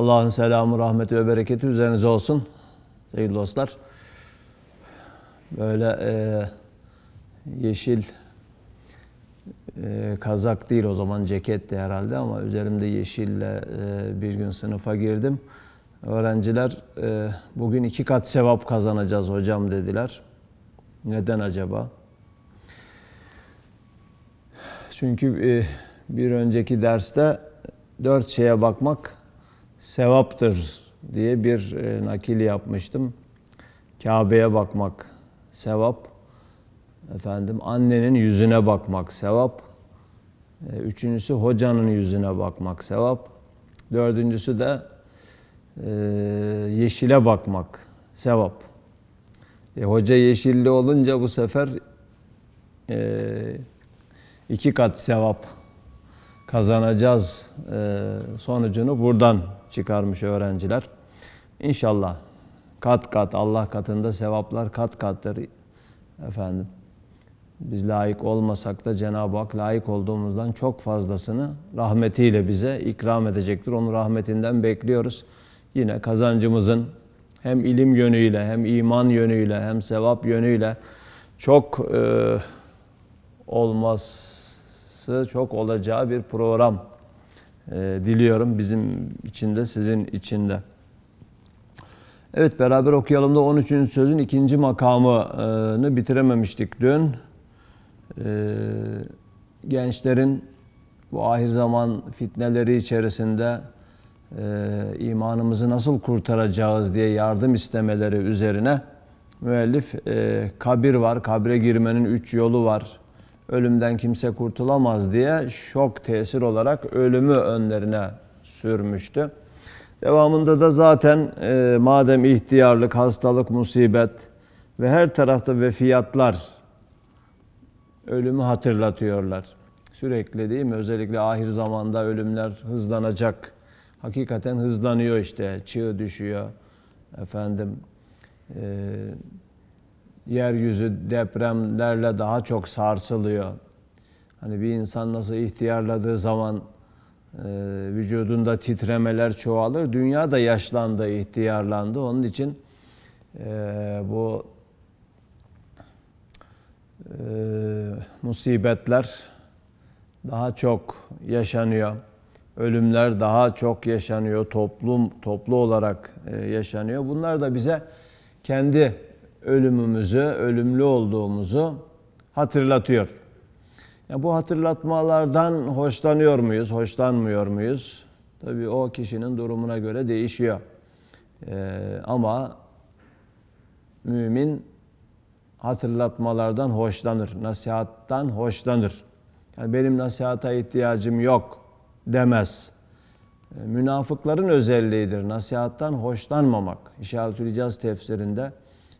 Allah'ın selamı, rahmeti ve bereketi üzerinize olsun sevgili dostlar. Böyle yeşil kazak değil, o zaman ceketti herhalde, ama üzerimde yeşille bir gün sınıfa girdim. Öğrenciler bugün 2 kat sevap kazanacağız hocam dediler. Neden acaba? Çünkü bir önceki derste 4 şeye bakmak sevaptır diye bir nakil yapmıştım. Kabe'ye bakmak sevap. Annenin yüzüne bakmak sevap. Üçüncüsü hocanın yüzüne bakmak sevap. Dördüncüsü de yeşile bakmak sevap. Hoca yeşilli olunca bu sefer 2 kat sevap kazanacağız sonucunu buradan çıkarmış öğrenciler. İnşallah kat kat, Allah katında sevaplar kat kattır efendim. Biz layık olmasak da Cenab-ı Hak layık olduğumuzdan çok fazlasını rahmetiyle bize ikram edecektir. Onun rahmetinden bekliyoruz. Yine kazancımızın hem ilim yönüyle, hem iman yönüyle, hem sevap yönüyle çok olması, çok olacağı bir program diliyorum bizim için de, sizin için de. Evet, beraber okuyalım da 13. sözün 2. makamını bitirememiştik dün. Gençlerin bu ahir zaman fitneleri içerisinde imanımızı nasıl kurtaracağız diye yardım istemeleri üzerine müellif kabir var, kabre girmenin 3 yolu var, ölümden kimse kurtulamaz diye şok tesir olarak ölümü önlerine sürmüştü. Devamında da zaten madem ihtiyarlık, hastalık, musibet ve her tarafta vefiyatlar ölümü hatırlatıyorlar. Sürekli, değil mi? Özellikle ahir zamanda ölümler hızlanacak. Hakikaten hızlanıyor işte. Çığ düşüyor. Yeryüzü depremlerle daha çok sarsılıyor. Hani bir insan nasıl ihtiyarladığı zaman vücudunda titremeler çoğalır. Dünya da yaşlandı, ihtiyarlandı. Onun için bu musibetler daha çok yaşanıyor. Ölümler daha çok yaşanıyor. Toplu olarak yaşanıyor. Bunlar da bize kendi ölümümüzü, ölümlü olduğumuzu hatırlatıyor. Yani bu hatırlatmalardan hoşlanıyor muyuz, hoşlanmıyor muyuz? Tabii o kişinin durumuna göre değişiyor. Ama mümin hatırlatmalardan hoşlanır, nasihattan hoşlanır. Yani benim nasihata ihtiyacım yok demez. Münafıkların özelliğidir nasihattan hoşlanmamak. İşaretül İcaz tefsirinde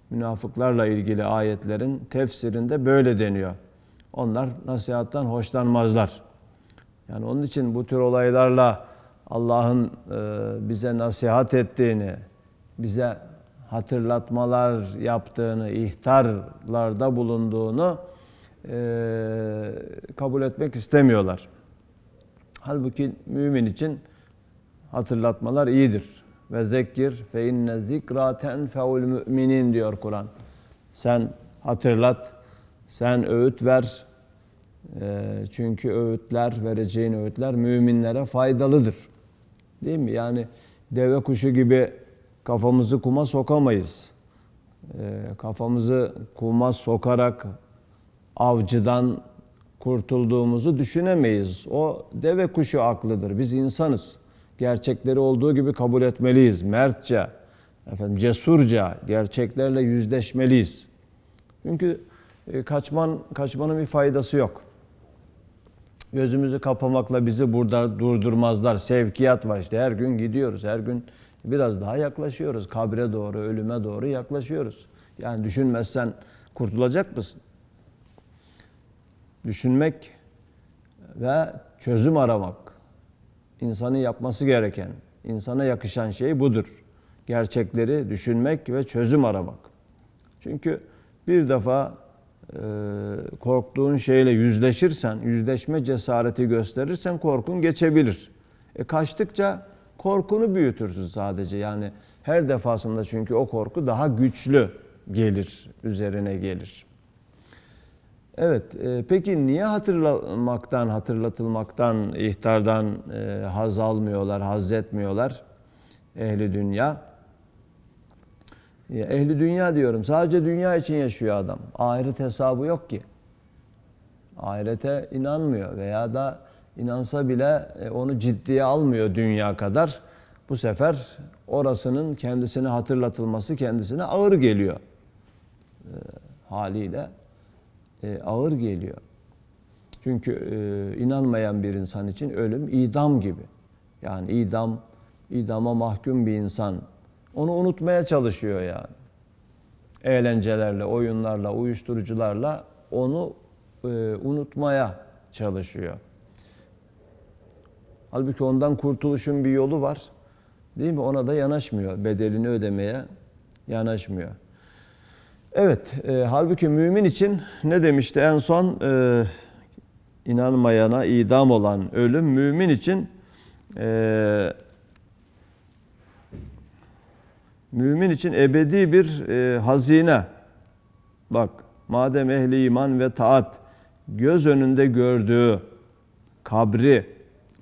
münafıklarla ilgili ayetlerin tefsirinde böyle deniyor. Onlar nasihattan hoşlanmazlar. Yani onun için bu tür olaylarla Allah'ın bize nasihat ettiğini, bize hatırlatmalar yaptığını, ihtarlarda bulunduğunu kabul etmek istemiyorlar. Halbuki mümin için hatırlatmalar iyidir. Ve zekkir fe inne zikra tenfeul müminin diyor Kur'an. Sen hatırlat, sen öğüt ver. Çünkü vereceğin öğütler müminlere faydalıdır. Değil mi? Yani deve kuşu gibi kafamızı kuma sokamayız. Kafamızı kuma sokarak avcıdan kurtulduğumuzu düşünemeyiz. O deve kuşu aklıdır. Biz insanız. Gerçekleri olduğu gibi kabul etmeliyiz. Mertçe, cesurca gerçeklerle yüzleşmeliyiz. Çünkü kaçmanın bir faydası yok. Gözümüzü kapamakla bizi burada durdurmazlar. Sevkiyat var işte. Her gün gidiyoruz. Her gün biraz daha yaklaşıyoruz. Kabre doğru, ölüme doğru yaklaşıyoruz. Yani düşünmezsen kurtulacak mısın? Düşünmek ve çözüm aramak. İnsanın yapması gereken, insana yakışan şey budur. Gerçekleri düşünmek ve çözüm aramak. Çünkü bir defa korktuğun şeyle yüzleşirsen, yüzleşme cesareti gösterirsen korkun geçebilir. Kaçtıkça Korkunu büyütürsün sadece. Yani her defasında çünkü o korku daha güçlü gelir, üzerine gelir. Evet, peki niye hatırlatılmaktan, ihtardan haz almıyorlar, haz etmiyorlar ehli dünya? Ehli dünya diyorum, sadece dünya için yaşıyor adam. Ahiret hesabı yok ki. Ahirete inanmıyor veya da inansa bile onu ciddiye almıyor dünya kadar. Bu sefer orasının kendisine hatırlatılması kendisine ağır geliyor. Haliyle ağır geliyor. Çünkü inanmayan bir insan için ölüm idam gibi. Yani idama mahkum bir insan onu unutmaya çalışıyor yani. Eğlencelerle, oyunlarla, uyuşturucularla onu unutmaya çalışıyor. Halbuki ondan kurtuluşun bir yolu var. Değil mi? Ona da yanaşmıyor. Bedelini ödemeye yanaşmıyor. Evet, halbuki mümin için ne demişti en son? İnanmayana idam olan ölüm mümin için ebedi bir hazine. Bak, madem ehli iman ve taat göz önünde gördüğü kabri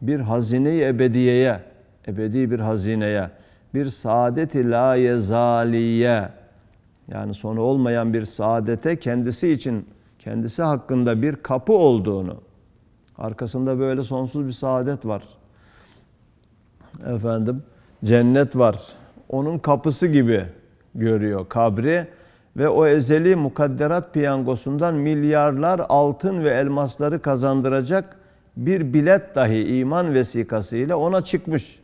bir hazine-i ebediyeye, ebedi bir hazineye, bir saadet-i la yezaliye, yani sonu olmayan bir saadete kendisi için, kendisi hakkında bir kapı olduğunu, arkasında böyle sonsuz bir saadet var. Efendim, cennet var. Onun kapısı gibi görüyor kabri ve o ezeli mukadderat piyangosundan milyarlar altın ve elmasları kazandıracak bir bilet dahi iman vesikasıyla ona çıkmış.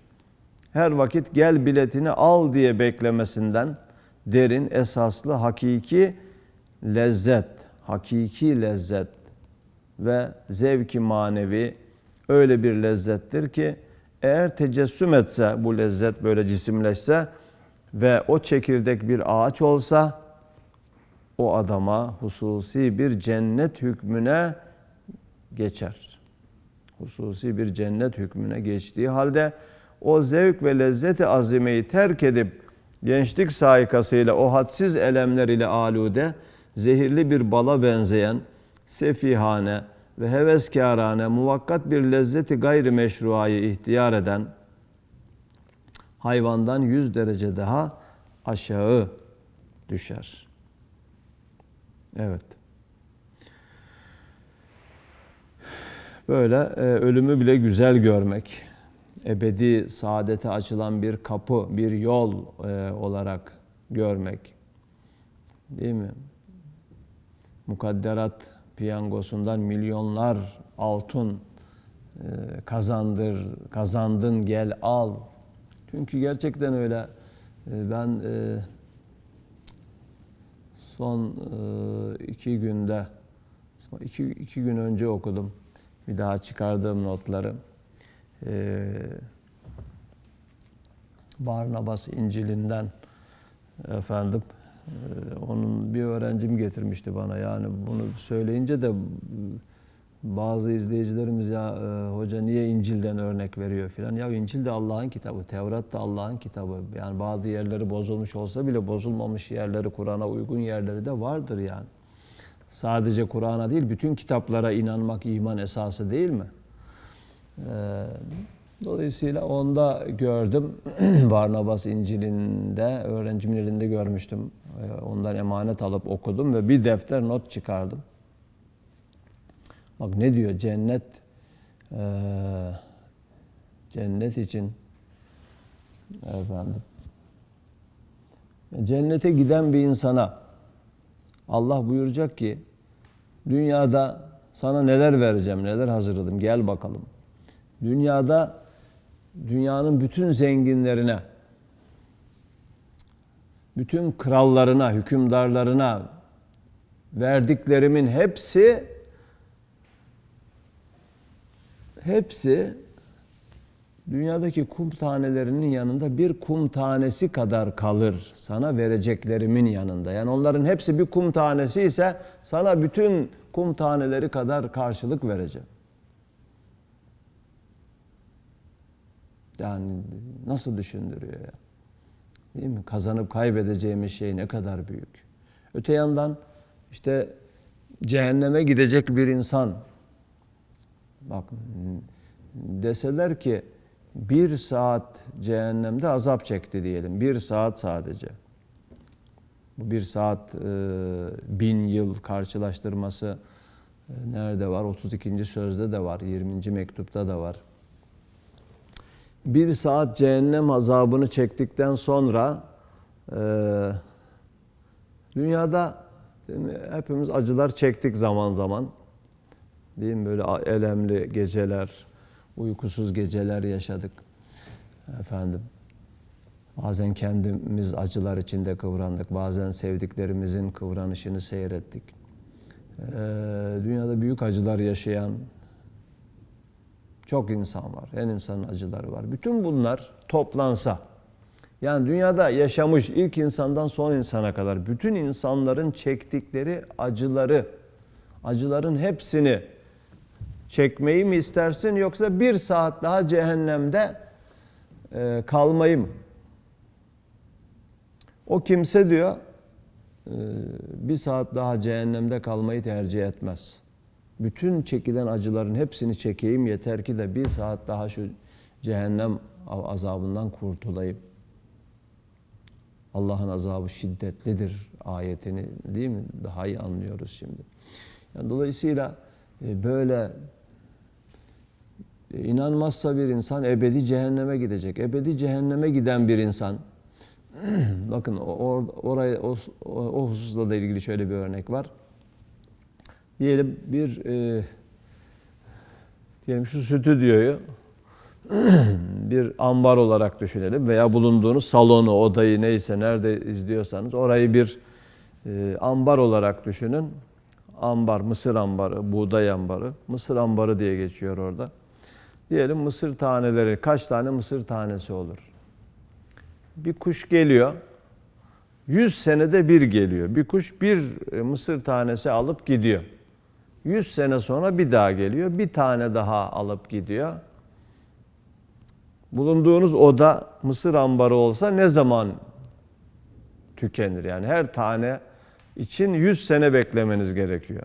Her vakit gel biletini al diye beklemesinden derin, esaslı, hakiki lezzet ve zevki manevi öyle bir lezzettir ki eğer tecessüm etse bu lezzet böyle cisimleşse ve o çekirdek bir ağaç olsa o adama hususi bir cennet hükmüne geçer. Hususi bir cennet hükmüne geçtiği halde o zevk ve lezzeti azimeyi terk edip gençlik saikasıyla o hadsiz elemler ile alude, zehirli bir bala benzeyen, sefihane ve heveskârane muvakkat bir lezzeti gayri meşruayı ihtiyar eden hayvandan 100 derece daha aşağı düşer. Evet. Böyle ölümü bile güzel görmek, ebedi saadete açılan bir kapı, bir yol olarak görmek. Değil mi? Mukadderat piyangosundan milyonlar altın kazandın gel al. Çünkü gerçekten öyle. Ben son iki gün önce okudum. Bir daha çıkardığım notları. Barnabas İncil'inden efendim onun bir öğrencim getirmişti bana. Yani bunu söyleyince de bazı izleyicilerimiz ya hoca niye İncil'den örnek veriyor filan. Ya İncil de Allah'ın kitabı, Tevrat da Allah'ın kitabı. Yani bazı yerleri bozulmuş olsa bile bozulmamış yerleri, Kur'an'a uygun yerleri de vardır yani. Sadece Kur'an'a değil, bütün kitaplara inanmak iman esası değil mi? Dolayısıyla onda gördüm. Barnabas İncil'inde, öğrencimin elinde görmüştüm. Ondan emanet alıp okudum ve bir defter not çıkardım. Bak ne diyor? Cennet için efendim. Cennete giden bir insana Allah buyuracak ki dünyada sana neler vereceğim, neler hazırladım, gel bakalım. Dünyada dünyanın bütün zenginlerine, bütün krallarına, hükümdarlarına verdiklerimin hepsi dünyadaki kum tanelerinin yanında bir kum tanesi kadar kalır sana vereceklerimin yanında. Yani onların hepsi bir kum tanesi ise sana bütün kum taneleri kadar karşılık vereceğim. Yani nasıl düşündürüyor ya? Değil mi? Kazanıp kaybedeceğimiz şey ne kadar büyük. Öte yandan işte cehenneme gidecek bir insan, bak, deseler ki 1 saat cehennemde azap çekti diyelim. 1 saat sadece. Bu 1 saat 1000 yıl karşılaştırması nerede var? 32. sözde de var. 20. mektupta da var. 1 saat cehennem azabını çektikten sonra dünyada hepimiz acılar çektik zaman zaman. Değil mi? Böyle elemli geceler, uykusuz geceler yaşadık. Efendim, bazen kendimiz acılar içinde kıvrandık. Bazen sevdiklerimizin kıvranışını seyrettik. Dünyada büyük acılar yaşayan çok insan var. Her insanın acıları var. Bütün bunlar toplansa, yani dünyada yaşamış ilk insandan son insana kadar bütün insanların çektikleri acıların hepsini çekmeyi mi istersin, yoksa 1 saat daha cehennemde kalmayı mı? O kimse diyor 1 saat daha cehennemde kalmayı tercih etmez. Bütün çekilen acıların hepsini çekeyim, yeter ki de 1 saat daha şu cehennem azabından kurtulayım. Allah'ın azabı şiddetlidir ayetini, değil mi? Daha iyi anlıyoruz şimdi. Yani dolayısıyla böyle inanmazsa bir insan ebedi cehenneme gidecek. Ebedi cehenneme giden bir insan, bakın o hususla da ilgili şöyle bir örnek var. Diyelim diyelim şu stüdyoyu bir ambar olarak düşünelim veya bulunduğunuz salonu, odayı, neyse nerede izliyorsanız orayı bir ambar olarak düşünün. Ambar, mısır ambarı, buğday ambarı, mısır ambarı diye geçiyor orada. Diyelim mısır taneleri, kaç tane mısır tanesi olur? Bir kuş geliyor, 100 senede bir geliyor. Bir kuş bir mısır tanesi alıp gidiyor. 100 sene sonra bir daha geliyor, bir tane daha alıp gidiyor. Bulunduğunuz oda mısır ambarı olsa ne zaman tükenir? Yani her tane için 100 sene beklemeniz gerekiyor.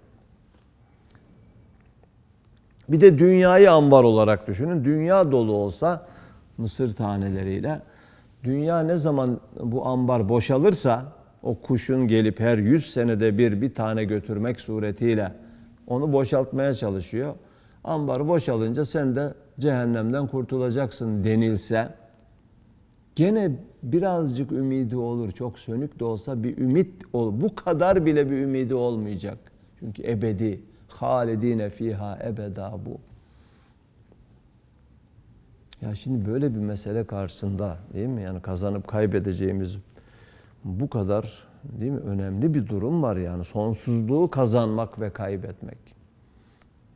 Bir de dünyayı ambar olarak düşünün. Dünya dolu olsa mısır taneleriyle, dünya ne zaman bu ambar boşalırsa, o kuşun gelip her 100 senede bir tane götürmek suretiyle onu boşaltmaya çalışıyor. Ambar boşalınca sen de cehennemden kurtulacaksın denilse, gene birazcık ümidi olur. Çok sönük de olsa bir ümit olur. Bu kadar bile bir ümidi olmayacak. Çünkü ebedi, halidine fiha ebeda bu. Ya şimdi böyle bir mesele karşısında, değil mi? Yani kazanıp kaybedeceğimiz bu kadar, değil mi? Önemli bir durum var yani. Sonsuzluğu kazanmak ve kaybetmek.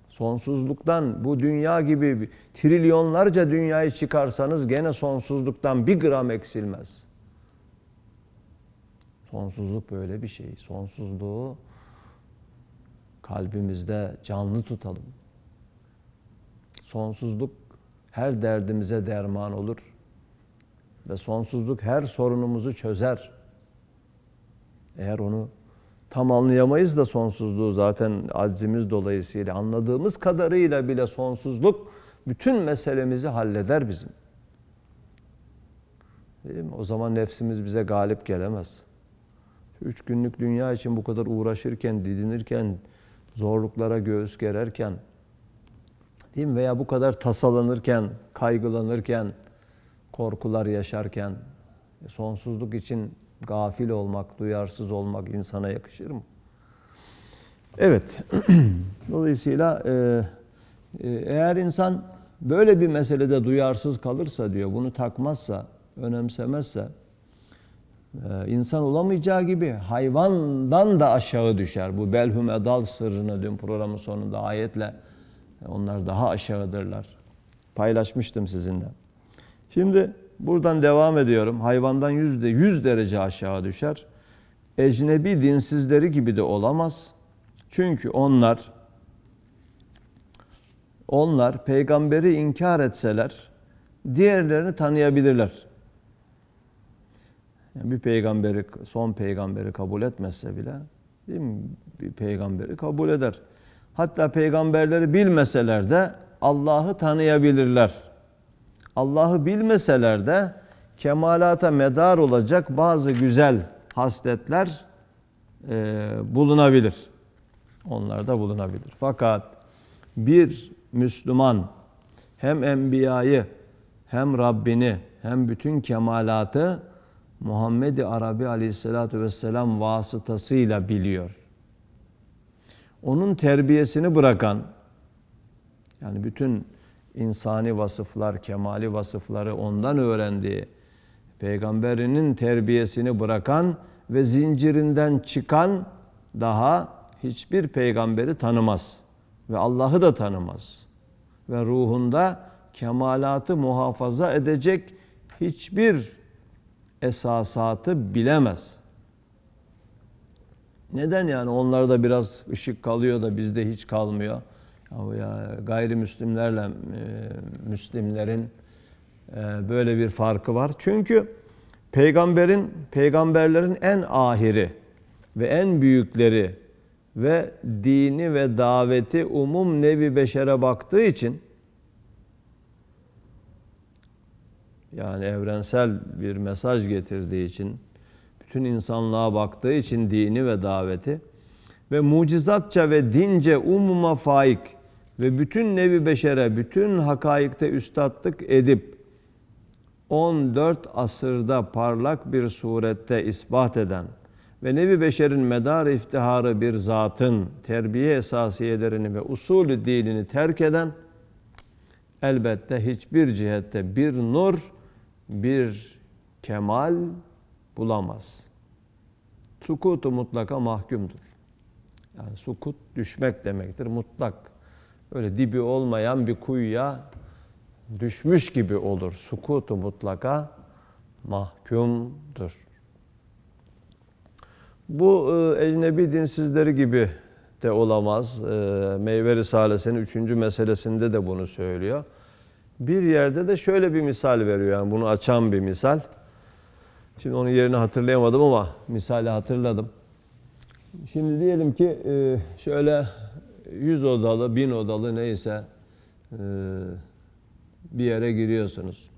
Sonsuzluktan, bu dünya gibi trilyonlarca dünyayı çıkarsanız gene sonsuzluktan 1 gram eksilmez. Sonsuzluk böyle bir şey. Sonsuzluğu kalbimizde canlı tutalım. Sonsuzluk her derdimize derman olur ve sonsuzluk her sorunumuzu çözer. Eğer onu tam anlayamayız da sonsuzluğu, zaten aczimiz dolayısıyla anladığımız kadarıyla bile sonsuzluk bütün meselemizi halleder bizim. Değil mi? O zaman nefsimiz bize galip gelemez. 3 günlük dünya için bu kadar uğraşırken, didinirken, zorluklara göğüs gererken, değil mi? Veya bu kadar tasalanırken, kaygılanırken, korkular yaşarken, sonsuzluk için gafil olmak, duyarsız olmak insana yakışır mı? Evet. Dolayısıyla eğer insan böyle bir meselede duyarsız kalırsa diyor, bunu takmazsa, önemsemezse, insan olamayacağı gibi hayvandan da aşağı düşer. Bu belhum edal sırrını dün programın sonunda ayetle, onlar daha aşağıdırlar, paylaşmıştım sizinle. Şimdi buradan devam ediyorum. Hayvandan %100 derece aşağı düşer. Ecnebi dinsizleri gibi de olamaz. Çünkü onlar peygamberi inkar etseler diğerlerini tanıyabilirler. Yani bir peygamberi, son peygamberi kabul etmezse bile, değil mi? Bir peygamberi kabul eder. Hatta peygamberleri bilmeseler de Allah'ı tanıyabilirler. Allah'ı bilmeseler de kemalata medar olacak bazı güzel hasletler bulunabilir. Onlar da bulunabilir. Fakat bir Müslüman hem Enbiya'yı hem Rabbini hem bütün kemalatı Muhammed-i Arabi Aleyhisselatü Vesselam vasıtasıyla biliyor. Onun terbiyesini bırakan, yani bütün insani vasıflar, kemali vasıfları ondan öğrendiği, peygamberinin terbiyesini bırakan ve zincirinden çıkan daha hiçbir peygamberi tanımaz. Ve Allah'ı da tanımaz. Ve ruhunda kemalatı muhafaza edecek hiçbir esasatı bilemez. Neden yani onlarda biraz ışık kalıyor da bizde hiç kalmıyor? Ya gayrimüslimlerle Müslimlerin böyle bir farkı var. Çünkü peygamberlerin en ahiri ve en büyükleri ve dini ve daveti umum nevi beşere baktığı için, yani evrensel bir mesaj getirdiği için, bütün insanlığa baktığı için dini ve daveti ve mucizatça ve dince umuma faik ve bütün nevi beşere, bütün hakaikte üstatlık edip 14 asırda parlak bir surette ispat eden ve nevi beşerin medar iftiharı bir zatın terbiye esasiyelerini ve usulü dinini terk eden, elbette hiçbir cihette bir nur, bir kemal bulamaz. Sukut-u mutlaka mahkumdur. Yani sukut düşmek demektir, mutlak. Öyle dibi olmayan bir kuyuya düşmüş gibi olur. Sukut-u mutlaka mahkumdur. Bu ecnebi dinsizleri gibi de olamaz. Meyve Risalesi'nin 3. meselesinde de bunu söylüyor. Bir yerde de şöyle bir misal veriyor. Yani bunu açan bir misal. Şimdi onun yerini hatırlayamadım ama misali hatırladım. Şimdi diyelim ki şöyle 100 odalı, 1000 odalı neyse bir yere giriyorsunuz.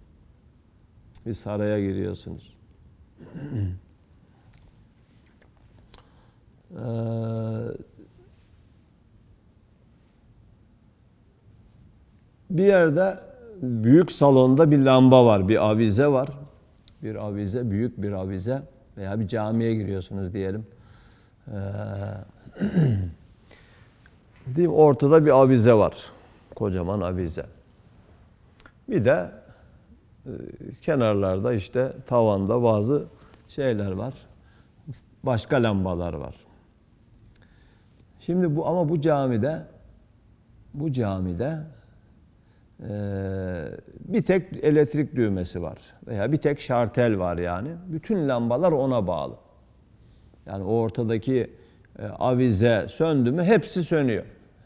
Bir saraya giriyorsunuz. Bir yerde büyük salonda bir lamba var, bir avize var. Bir avize, büyük bir avize veya bir camiye giriyorsunuz diyelim. Diyeyim, ortada bir avize var. Kocaman avize. Bir de kenarlarda işte tavanda bazı şeyler var. Başka lambalar var. Şimdi bu camide bir tek elektrik düğmesi var veya bir tek şartel var yani. Bütün lambalar ona bağlı. Yani o ortadaki avize söndü mü hepsi sönüyor.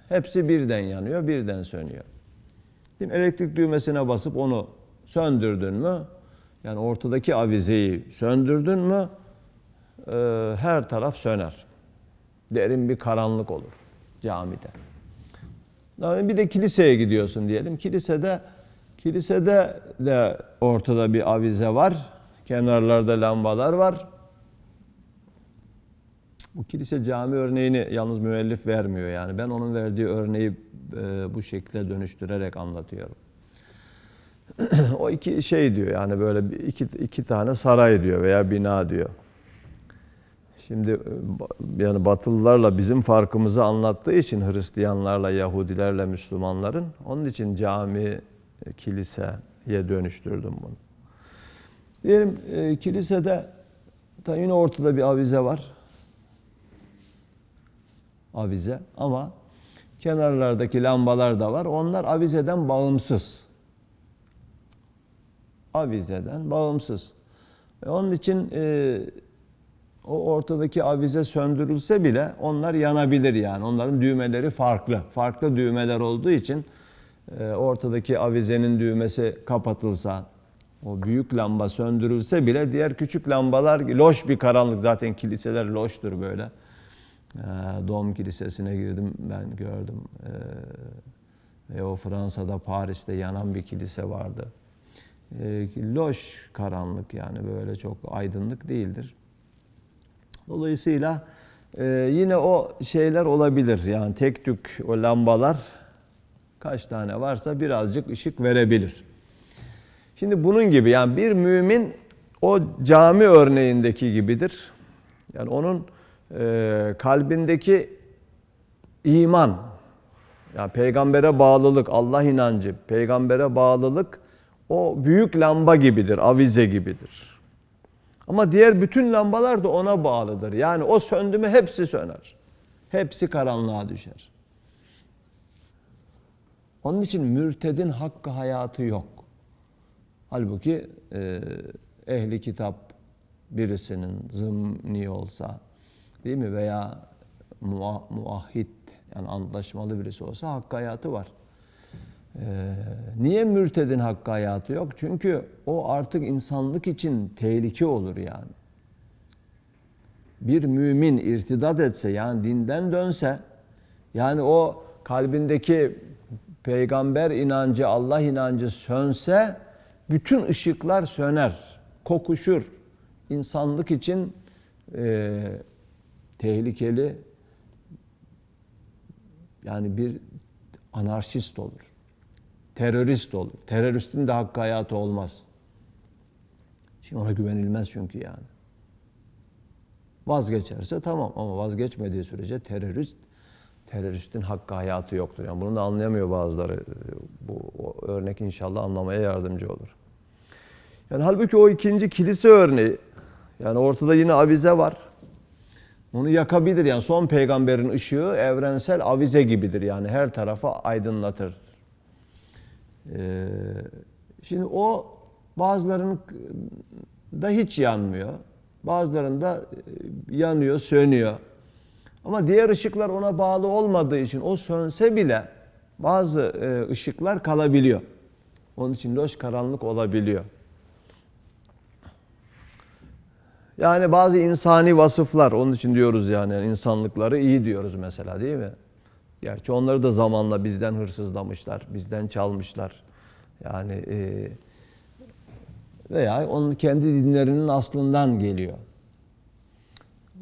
Hepsi birden yanıyor, birden sönüyor. Şimdi elektrik düğmesine basıp onu söndürdün mü, yani ortadaki avizeyi söndürdün mü her taraf söner. Derin bir karanlık olur camide. Bir de kiliseye gidiyorsun diyelim. Kilisede de ortada bir avize var. Kenarlarda lambalar var. Bu kilise cami örneğini yalnız müellif vermiyor yani. Ben onun verdiği örneği bu şekilde dönüştürerek anlatıyorum. O iki şey diyor yani böyle iki tane saray diyor veya bina diyor. Şimdi yani Batılılarla bizim farkımızı anlattığı için Hristiyanlarla, Yahudilerle, Müslümanların onun için cami, kiliseye dönüştürdüm bunu. Diyelim kilisede yine ortada bir avize var. Avize ama kenarlardaki lambalar da var. Onlar avizeden bağımsız. Avizeden bağımsız. Onun için o ortadaki avize söndürülse bile onlar yanabilir yani. Onların düğmeleri farklı. Farklı düğmeler olduğu için ortadaki avizenin düğmesi kapatılsa, o büyük lamba söndürülse bile diğer küçük lambalar, loş bir karanlık, zaten kiliseler loştur böyle. Dom Kilisesi'ne girdim, ben gördüm. Ve o Fransa'da, Paris'te yanan bir kilise vardı. Loş karanlık, yani böyle çok aydınlık değildir. Dolayısıyla yine o şeyler olabilir. Yani tek tük o lambalar kaç tane varsa birazcık ışık verebilir. Şimdi bunun gibi, yani bir mümin o cami örneğindeki gibidir. Yani onun kalbindeki iman, yani peygambere bağlılık, Allah inancı, peygambere bağlılık o büyük lamba gibidir, avize gibidir. Ama diğer bütün lambalar da ona bağlıdır. Yani o söndü mü hepsi söner. Hepsi karanlığa düşer. Onun için mürtedin hakkı hayatı yok. Halbuki ehli kitap birisinin zımni olsa, değil mi, veya muahhit, yani antlaşmalı birisi olsa hakkı hayatı var. Niye mürtedin hakkı hayatı yok? Çünkü o artık insanlık için tehlike olur yani. Bir mümin irtidat etse, yani dinden dönse, yani o kalbindeki peygamber inancı, Allah inancı sönse, bütün ışıklar söner, kokuşur. İnsanlık için tehlikeli, yani bir anarşist olur. Terörist olur. Teröristin de hakkı hayatı olmaz. Şimdi ona güvenilmez çünkü yani. Vazgeçerse tamam, ama vazgeçmediği sürece teröristin hakkı hayatı yoktur. Yani bunu da anlayamıyor bazıları. Bu örnek inşallah anlamaya yardımcı olur. Yani halbuki o ikinci kilise örneği, yani ortada yine avize var. Onu yakabilir, yani son peygamberin ışığı evrensel avize gibidir, yani her tarafa aydınlatır. Şimdi o bazılarının da hiç yanmıyor. Bazılarında yanıyor, sönüyor. Ama diğer ışıklar ona bağlı olmadığı için o sönse bile bazı ışıklar kalabiliyor. Onun için loş karanlık olabiliyor. Yani bazı insani vasıflar, onun için diyoruz yani insanlıkları iyi diyoruz mesela, değil mi? Gerçi onları da zamanla bizden hırsızlamışlar, bizden çalmışlar. Yani veya onun kendi dinlerinin aslından geliyor.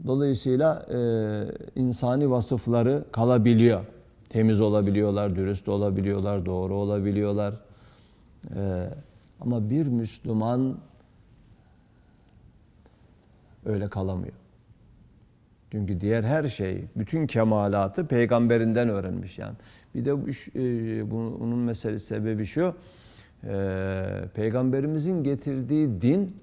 Dolayısıyla insani vasıfları kalabiliyor. Temiz olabiliyorlar, dürüst olabiliyorlar, doğru olabiliyorlar. Ama bir Müslüman öyle kalamıyor. Çünkü diğer her şey, bütün kemalatı peygamberinden öğrenmiş yani. Bir de bunun meselesi, sebebi şu, peygamberimizin getirdiği din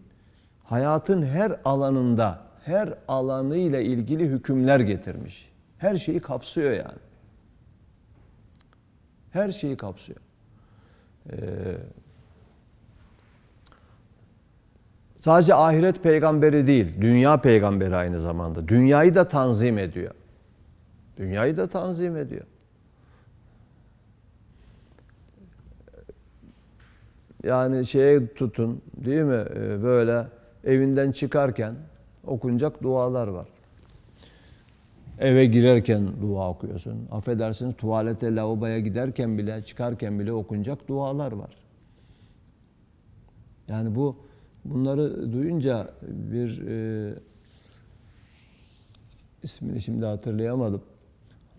hayatın her alanında, her alanıyla ilgili hükümler getirmiş. Her şeyi kapsıyor yani. Her şeyi kapsıyor. Sadece ahiret peygamberi değil, dünya peygamberi aynı zamanda. Dünyayı da tanzim ediyor. Dünyayı da tanzim ediyor. Yani şeye tutun, değil mi? Böyle evinden çıkarken okunacak dualar var. Eve girerken dua okuyorsun. Affedersiniz, tuvalete, lavaboya giderken bile, çıkarken bile okunacak dualar var. Yani bunları duyunca bir ismini şimdi hatırlayamadım.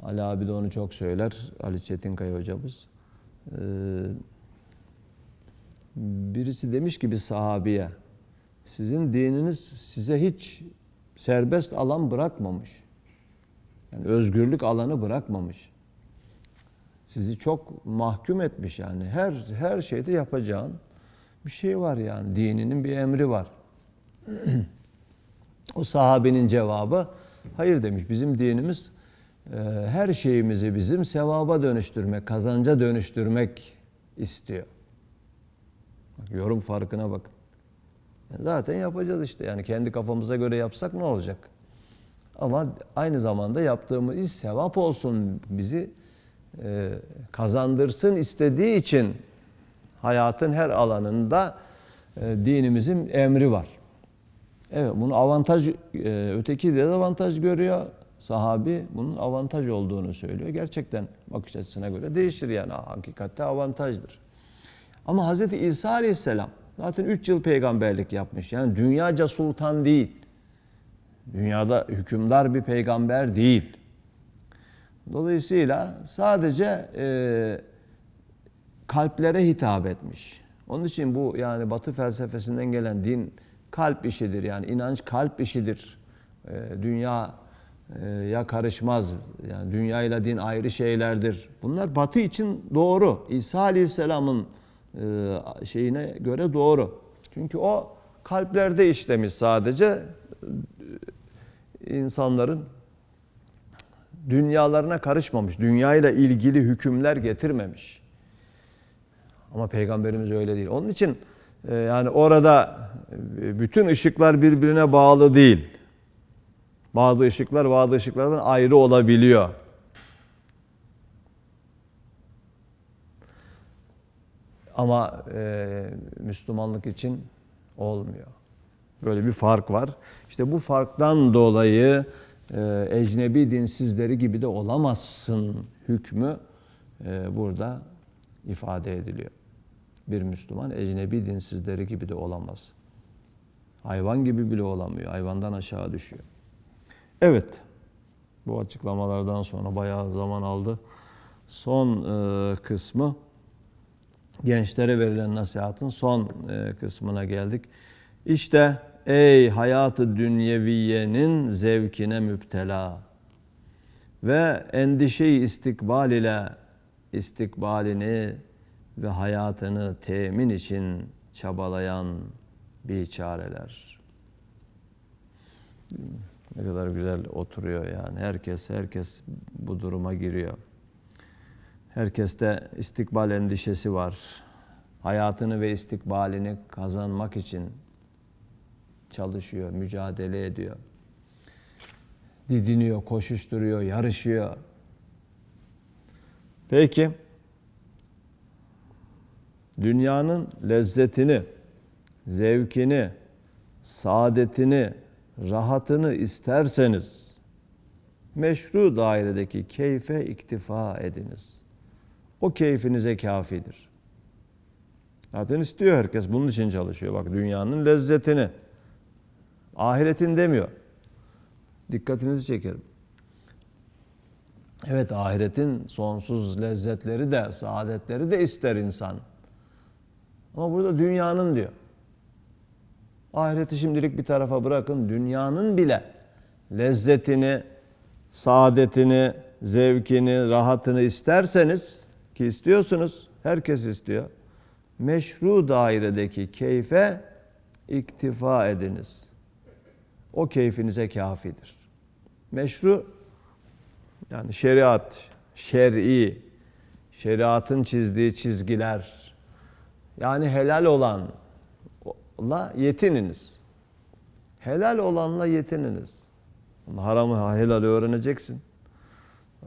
Ali abi de onu çok söyler. Ali Çetinkaya hocamız. Birisi demiş ki bir sahabiye, sizin dininiz size hiç serbest alan bırakmamış. Yani özgürlük alanı bırakmamış. Sizi çok mahkum etmiş yani. Her şeyde yapacağın bir şey var yani. Dininin bir emri var. O sahabenin cevabı, hayır demiş, bizim dinimiz her şeyimizi bizim sevaba dönüştürmek, kazanca dönüştürmek istiyor. Bak, yorum farkına bakın. Zaten yapacağız işte, yani kendi kafamıza göre yapsak ne olacak? Ama aynı zamanda yaptığımız iş sevap olsun, bizi kazandırsın istediği için hayatın her alanında dinimizin emri var. Evet, bunu avantaj, öteki dezavantaj görüyor. Sahabi bunun avantaj olduğunu söylüyor. Gerçekten bakış açısına göre değişir yani. Hakikatte avantajdır. Ama Hz. İsa Aleyhisselam zaten 3 yıl peygamberlik yapmış. Yani dünyaca sultan değil. Dünyada hükümdar bir peygamber değil. Dolayısıyla sadece kalplere hitap etmiş. Onun için bu yani Batı felsefesinden gelen din kalp işidir. Yani inanç kalp işidir. Dünyaya karışmaz. Yani dünya ile din ayrı şeylerdir. Bunlar Batı için doğru. İsa Aleyhisselam'ın şeyine göre doğru. Çünkü o kalplerde işlemiş sadece insanların dünyalarına karışmamış. Dünyayla ilgili hükümler getirmemiş. Ama Peygamberimiz öyle değil. Onun için yani orada bütün ışıklar birbirine bağlı değil. Bazı ışıklar bazı ışıklardan ayrı olabiliyor. Ama Müslümanlık için olmuyor. Böyle bir fark var. İşte bu farktan dolayı ecnebi dinsizleri gibi de olamazsın hükmü burada ifade ediliyor. Bir Müslüman ecnebi dinsizleri gibi de olamaz. Hayvan gibi bile olamıyor. Hayvandan aşağı düşüyor. Evet. Bu açıklamalardan sonra bayağı zaman aldı. Son kısmı gençlere verilen nasihatın son kısmına geldik. İşte ey hayatı dünyeviyenin zevkine müptela ve endişeyi istikbal ile istikbalini ve hayatını temin için çabalayan biçareler. Ne kadar güzel oturuyor yani. Herkes bu duruma giriyor. Herkeste istikbal endişesi var. Hayatını ve istikbalini kazanmak için çalışıyor, mücadele ediyor. Didiniyor, koşuşturuyor, yarışıyor. Peki, dünyanın lezzetini, zevkini, saadetini, rahatını isterseniz meşru dairedeki keyfe iktifa ediniz. O keyfinize kafidir. Zaten istiyor herkes. Bunun için çalışıyor. Bak dünyanın lezzetini. Ahiretin demiyor. Dikkatinizi çekerim. Evet ahiretin sonsuz lezzetleri de, saadetleri de ister insan. Ama burada dünyanın diyor. Ahireti şimdilik bir tarafa bırakın. Dünyanın bile lezzetini, saadetini, zevkini, rahatını isterseniz ki istiyorsunuz, herkes istiyor. Meşru dairedeki keyfe iktifa ediniz. O keyfinize kafidir. Meşru yani şeriat, şer'i, şeriatın çizdiği çizgiler yani helal olanla yetininiz. Helal olanla yetininiz. Haramı helal öğreneceksin.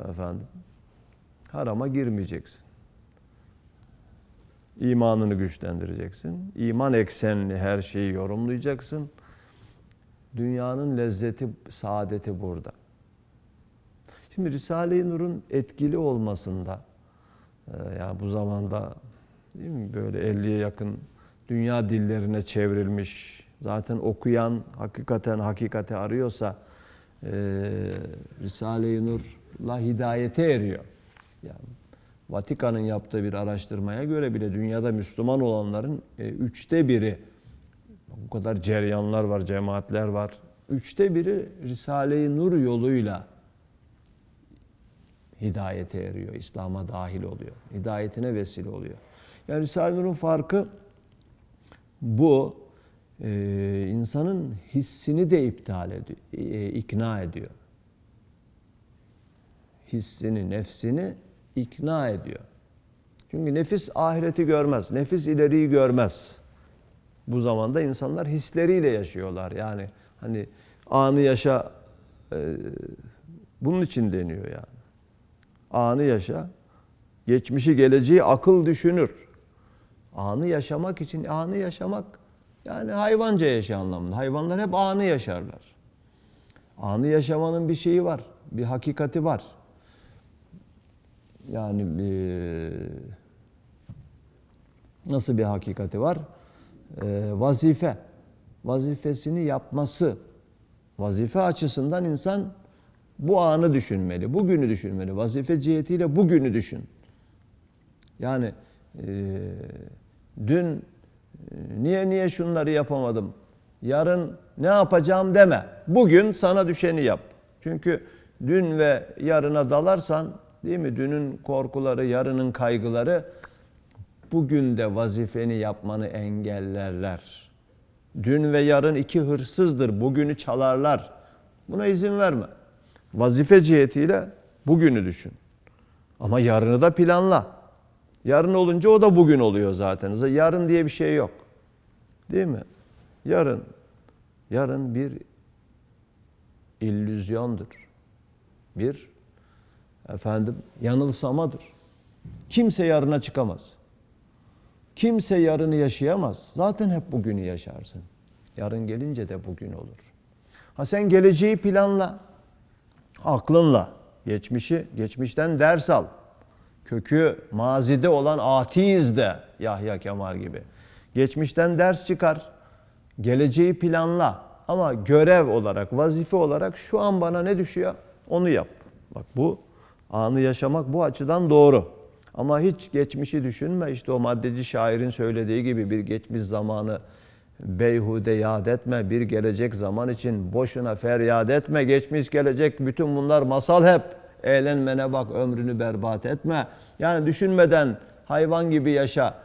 Efendim. Harama girmeyeceksin. İmanını güçlendireceksin. İman eksenli her şeyi yorumlayacaksın. Dünyanın lezzeti, saadeti burada. Şimdi Risale-i Nur'un etkili olmasında, yani bu zamanda değil mi, böyle 50'ye yakın dünya dillerine çevrilmiş, zaten okuyan hakikaten hakikati arıyorsa Risale-i Nur'la hidayete eriyor. Yani Vatikan'ın yaptığı bir araştırmaya göre bile dünyada Müslüman olanların 1/3'ü, bu kadar ceryanlar var, cemaatler var, 1/3 Risale-i Nur yoluyla hidayete eriyor, İslam'a dahil oluyor. Hidayetine vesile oluyor. Yani Risale-i Nur'un farkı bu, insanın hissini de ikna ediyor. Hissini, nefsini ikna ediyor. Çünkü nefis ahireti görmez, nefis ileriyi görmez. Bu zamanda insanlar hisleriyle yaşıyorlar. Yani hani anı yaşa, bunun için deniyor yani. Anı yaşa, Geçmişi, geleceği akıl düşünür. Anı yaşamak için anı yaşamak yani hayvanca yaşa anlamında. Hayvanlar hep anı yaşarlar. Anı yaşamanın bir şeyi var, bir hakikati var. Yani nasıl bir hakikati var? Vazife. Vazifesini yapması. Vazife açısından insan bu anı düşünmeli, bugünü düşünmeli. Vazife cihetiyle bugünü düşün. Yani dün niye şunları yapamadım? Yarın ne yapacağım deme. Bugün sana düşeni yap. Çünkü dün ve yarına dalarsan, değil mi? Dünün korkuları, yarının kaygıları bugün de vazifeni yapmanı engellerler. Dün ve yarın iki hırsızdır, bugünü çalarlar. Buna izin verme. Vazife cihetiyle bugünü düşün. Ama yarını da planla. Yarın olunca o da bugün oluyor zaten. Yarın diye bir şey yok. Değil mi? Yarın bir illüzyondur. Bir yanılsamadır. Kimse yarına çıkamaz. Kimse yarını yaşayamaz. Zaten hep bugünü yaşarsın. Yarın gelince de bugün olur. Sen geleceği planla. Aklınla. Geçmişten ders al. Kökü mazide olan atiyiz de Yahya Kemal gibi. Geçmişten ders çıkar. Geleceği planla. Ama görev olarak, vazife olarak şu an bana ne düşüyor? Onu yap. Bak bu anı yaşamak bu açıdan doğru. Ama hiç geçmişi düşünme. İşte o maddeci şairin söylediği gibi bir geçmiş zamanı beyhude yad etme. Bir gelecek zaman için boşuna feryat etme. Geçmiş gelecek bütün bunlar masal hep. Eğlenmene bak, ömrünü berbat etme. Yani düşünmeden hayvan gibi yaşa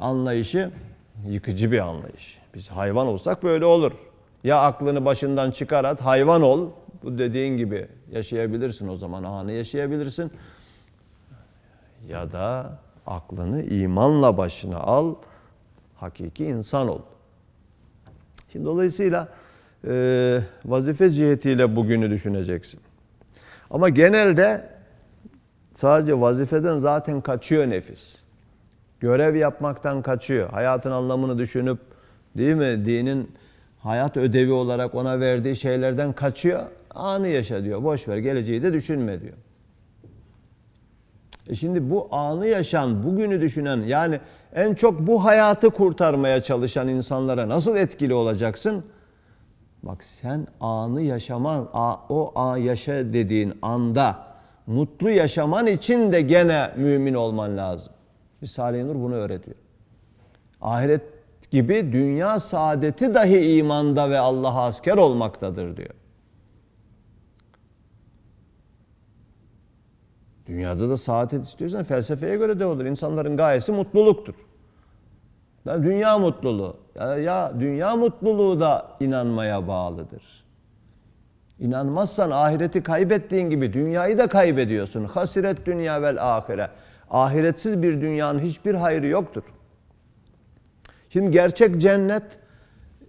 anlayışı yıkıcı bir anlayış. Biz hayvan olsak böyle olur. Ya aklını başından çıkar at, hayvan ol. Bu dediğin gibi yaşayabilirsin o zaman, anı yaşayabilirsin. Ya da aklını imanla başına al, hakiki insan ol. Şimdi dolayısıyla vazife cihetiyle bugünü düşüneceksin. Ama genelde sadece vazifeden zaten kaçıyor nefis. Görev yapmaktan kaçıyor. Hayatın anlamını düşünüp, değil mi? Dinin hayat ödevi olarak ona verdiği şeylerden kaçıyor. Anı yaşa diyor. Boş ver, geleceği de düşünme diyor. Şimdi bu anı yaşayan, bugünü düşünen, yani en çok bu hayatı kurtarmaya çalışan insanlara nasıl etkili olacaksın? Bak sen anı yaşaman, yaşa dediğin anda mutlu yaşaman için de gene mümin olman lazım. Risale-i Nur bunu öğretiyor. Ahiret gibi dünya saadeti dahi imanda ve Allah'a asker olmaktadır diyor. Dünyada da saadet istiyorsan felsefeye göre de olur. İnsanların gayesi mutluluktur. Dünya mutluluğu. Ya dünya mutluluğu da inanmaya bağlıdır. İnanmazsan ahireti kaybettiğin gibi dünyayı da kaybediyorsun. Hasiret dünya vel ahire. Ahiretsiz bir dünyanın hiçbir hayrı yoktur. Şimdi gerçek cennet,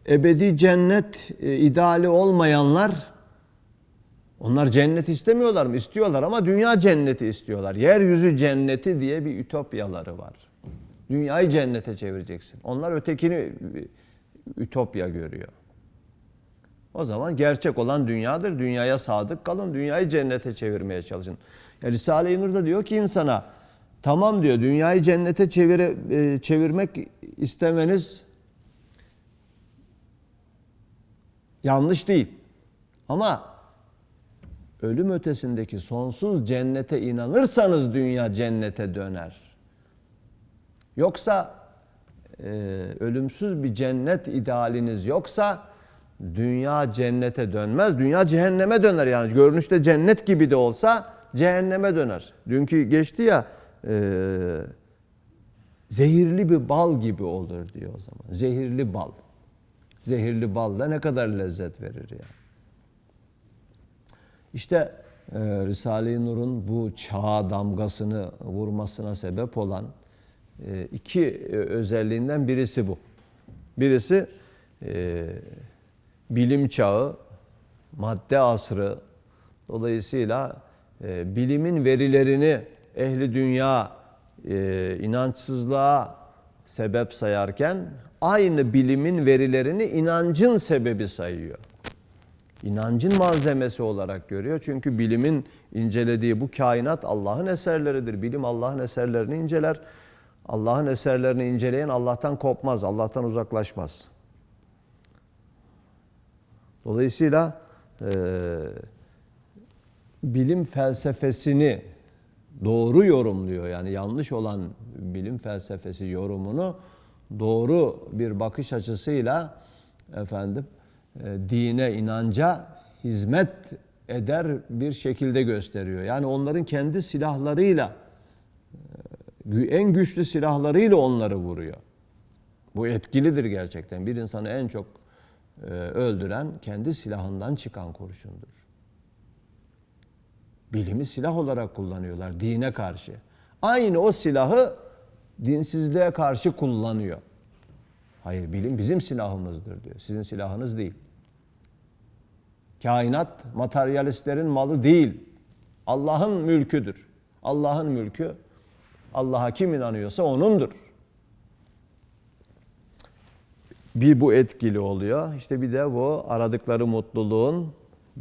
ebedi cennet ideali olmayanlar, onlar cennet istemiyorlar mı? İstiyorlar ama dünya cenneti istiyorlar. Yeryüzü cenneti diye bir ütopyaları var. Dünyayı cennete çevireceksin. Onlar ötekini ütopya görüyor. O zaman gerçek olan dünyadır. Dünyaya sadık kalın. Dünyayı cennete çevirmeye çalışın. Risale-i Nur'da diyor ki insana, tamam diyor, dünyayı cennete çevirmek istemeniz yanlış değil. Ama ölüm ötesindeki sonsuz cennete inanırsanız dünya cennete döner. Yoksa ölümsüz bir cennet idealiniz yoksa dünya cennete dönmez. Dünya cehenneme döner yani. Görünüşte cennet gibi de olsa cehenneme döner. Dünkü geçti ya zehirli bir bal gibi olur diyor o zaman. Zehirli bal. Zehirli bal da ne kadar lezzet verir ya. İşte Risale-i Nur'un bu çağa damgasını vurmasına sebep olan iki özelliğinden birisi bu. Birisi bilim çağı, madde asrı. Dolayısıyla bilimin verilerini ehli dünya inançsızlığa sebep sayarken aynı bilimin verilerini inancın sebebi sayıyor. İnancın malzemesi olarak görüyor. Çünkü bilimin incelediği bu kainat Allah'ın eserleridir. Bilim Allah'ın eserlerini inceler. Allah'ın eserlerini inceleyen Allah'tan kopmaz, Allah'tan uzaklaşmaz. Dolayısıyla bilim felsefesini doğru yorumluyor. Yani yanlış olan bilim felsefesi yorumunu doğru bir bakış açısıyla dine, inanca hizmet eder bir şekilde gösteriyor. Yani onların kendi silahlarıyla, en güçlü silahlarıyla onları vuruyor. Bu etkilidir gerçekten. Bir insanı en çok öldüren kendi silahından çıkan kurşundur. Bilimi silah olarak kullanıyorlar dine karşı. Aynı o silahı dinsizliğe karşı kullanıyor. Hayır, bilim bizim silahımızdır diyor. Sizin silahınız değil. Kainat materyalistlerin malı değil. Allah'ın mülküdür. Allah'ın mülkü, Allah'a kim inanıyorsa O'nundur. Bir bu etkili oluyor. İşte bir de bu aradıkları mutluluğun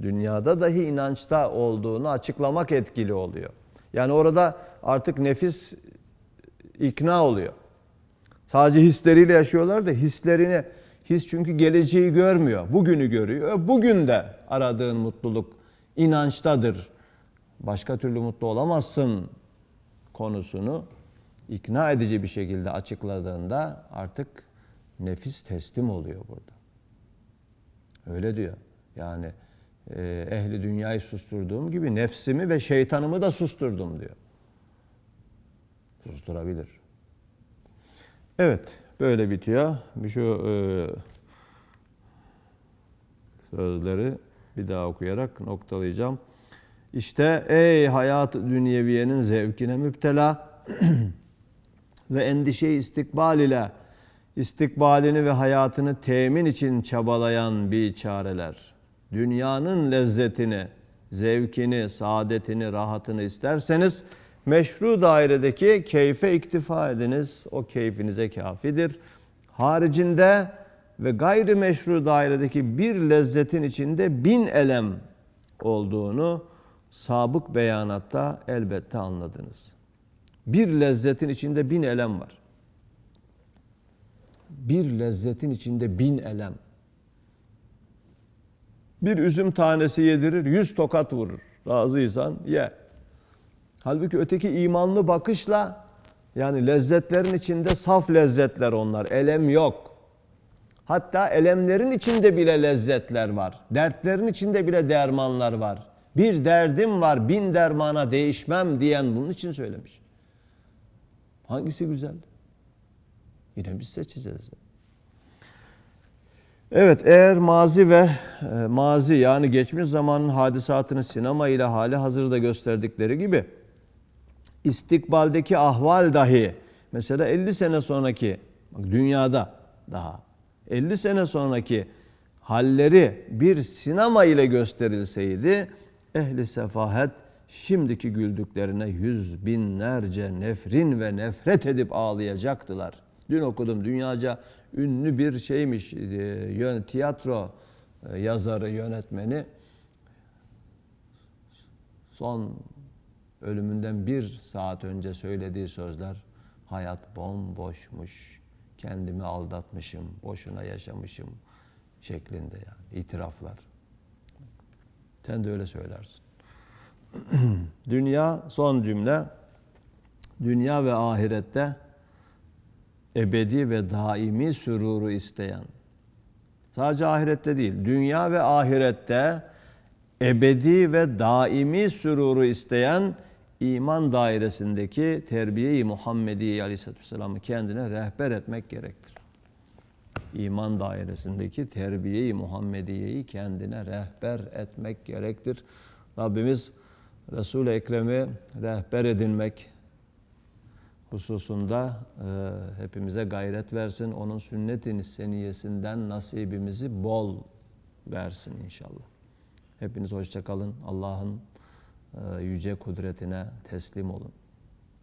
dünyada dahi inançta olduğunu açıklamak etkili oluyor. Yani orada artık nefis ikna oluyor. Sadece hisleriyle yaşıyorlar da his çünkü geleceği görmüyor. Bugünü görüyor. Bugün de aradığın mutluluk inançtadır. Başka türlü mutlu olamazsın konusunu ikna edici bir şekilde açıkladığında artık nefis teslim oluyor burada. Öyle diyor. Yani ehli dünyayı susturduğum gibi nefsimi ve şeytanımı da susturdum diyor. Susturabilir. Evet, böyle bitiyor. Şu sözleri bir daha okuyarak noktalayacağım. İşte ey hayat-ı dünyeviyenin zevkine müptela ve endişe istikbal ile istikbalini ve hayatını temin için çabalayan biçareler. Dünyanın lezzetini, zevkini, saadetini, rahatını isterseniz meşru dairedeki keyfe iktifa ediniz. O keyfinize kafidir. Haricinde ve gayri meşru dairedeki bir lezzetin içinde 1000 elem olduğunu sabık beyanatta elbette anladınız. Bir lezzetin içinde 1000 elem var. Bir lezzetin içinde 1000 elem. Bir üzüm tanesi yedirir, 100 tokat vurur. Razıysan ye. Halbuki öteki imanlı bakışla, yani lezzetlerin içinde saf lezzetler onlar. Elem yok. Hatta elemlerin içinde bile lezzetler var. Dertlerin içinde bile dermanlar var. Bir derdim var, 1000 dermana değişmem diyen bunun için söylemiş. Hangisi güzel? Yine biz seçeceğiz. Evet, eğer mazi yani geçmiş zamanın hadisatını sinema ile hali hazırda gösterdikleri gibi istikbaldeki ahval dahi mesela 50 sene sonraki dünyada daha 50 sene sonraki halleri bir sinema ile gösterilseydi ehli sefahet şimdiki güldüklerine yüz binlerce nefrin ve nefret edip ağlayacaktılar. Dün okudum, dünyaca ünlü bir şeymiş, tiyatro yazarı, yönetmeni. Son ölümünden 1 saat önce söylediği sözler, hayat bomboşmuş, kendimi aldatmışım, boşuna yaşamışım şeklinde, yani itiraflar. Sen de öyle söylersin. Dünya, son cümle, dünya ve ahirette ebedi ve daimi süruru isteyen, sadece ahirette değil, dünya ve ahirette ebedi ve daimi süruru isteyen iman dairesindeki terbiye-i Muhammediye Aleyhisselatü Vesselam'ı kendine rehber etmek gerektir. İman dairesindeki terbiye-i Muhammediye'yi kendine rehber etmek gerektir. Rabbimiz Resul-i Ekrem'i rehber edinmek hususunda hepimize gayret versin. Onun sünnet-i seniyesinden nasibimizi bol versin inşallah. Hepiniz hoşça kalın. Allah'ın yüce kudretine teslim olun.